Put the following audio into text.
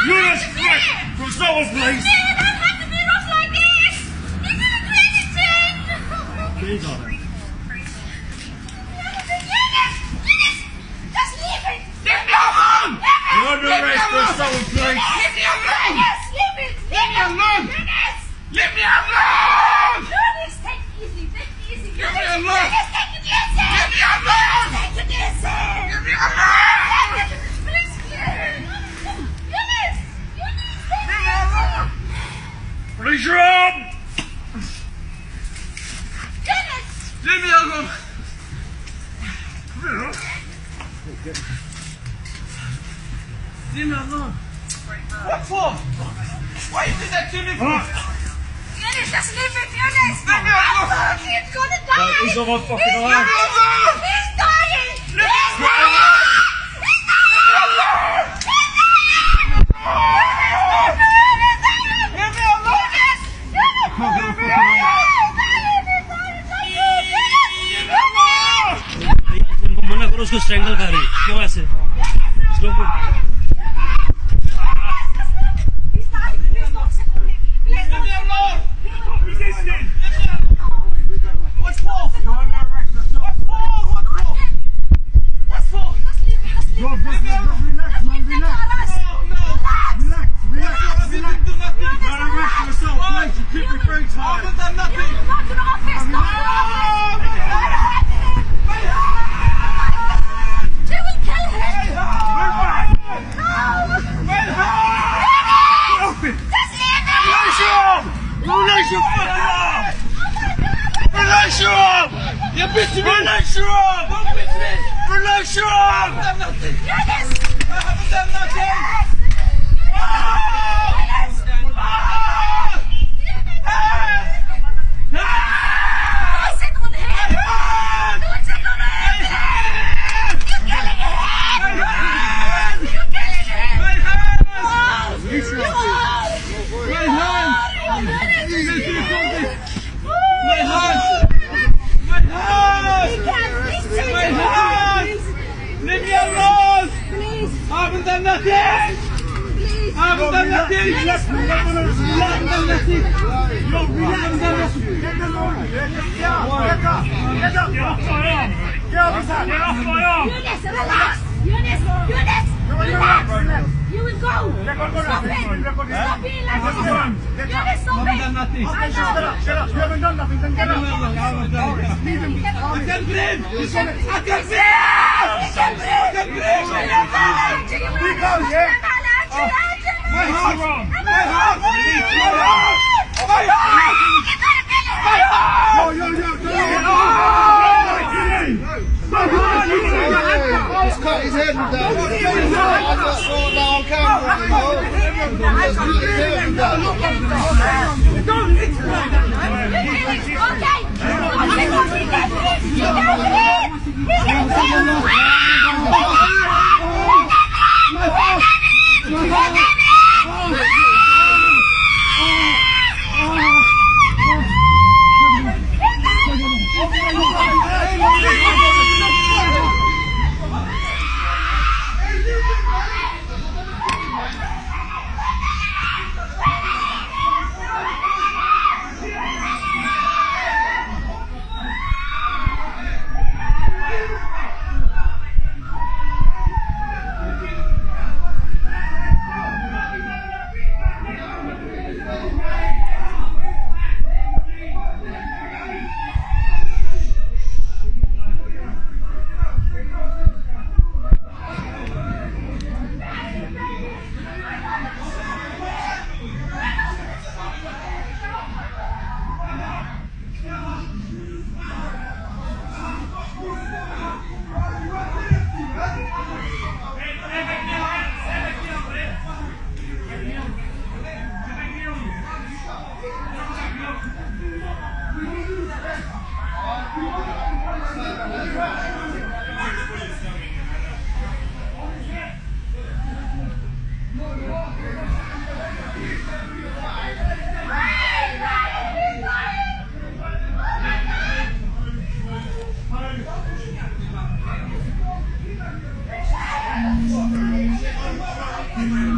Eunice, quick! Console, please! You don't have to be rough like this! You didn't do anything! Please, on it. Eunice! Just leave it! Leave me alone! You're under arrest, Console, please! Leave me alone! Eunice, leave it! Leave me alone! Eunice! Leave me alone! Eunice, take it easy, take it easy. Leave me alone! Eunice, take it easy! Leave me alone! Take it easy! Leave me alone! Please, Eunice! Eunice, take Leave me alone! Police room! Eunice! Leave me alone! Leave me alone! What for? Why you did that to me for? Eunice, just leave it, Eunice! Leave me alone! He's gonna die! He's on my fucking alarm. He's dying! He's dying! He's me dying! He's dying! Leave me alone! इनको मना करो उसको strangle कर रही क्यों ऐसे इसको Leave me alone! resisting What for? What for? What for? What for? Relax, man, relax. No! Relax, relax, I didn't do nothing! Not arrest yourself, please. You keep me very I tired. haven't done nothing! Release your fucking arm! Release your arm! You bitch me! Release your arm! Don't bitch me! Release your I arm! haven't done nothing! I haven't done nothing! Leave me alone! I haven't done nothing! I haven't done nothing! Relax, man. I haven't done nothing! Yo, relax. Get them on. Get up. Get up. get off my arm Get up his hand. get off my arm Eunice, relax! Eunice, relax! You will go! Stop it! Stop being like this! Eunice, stop I haven't it! done nothing! Shut up. You haven't done nothing. Then get up. I can't breathe! He's on it. I can't breathe! I can't breathe! We go, yeah? My heart! wrong My heart! My heart! My heart! He's cut his head with that. I just saw it now on camera. He's cut his head with that. Thank you.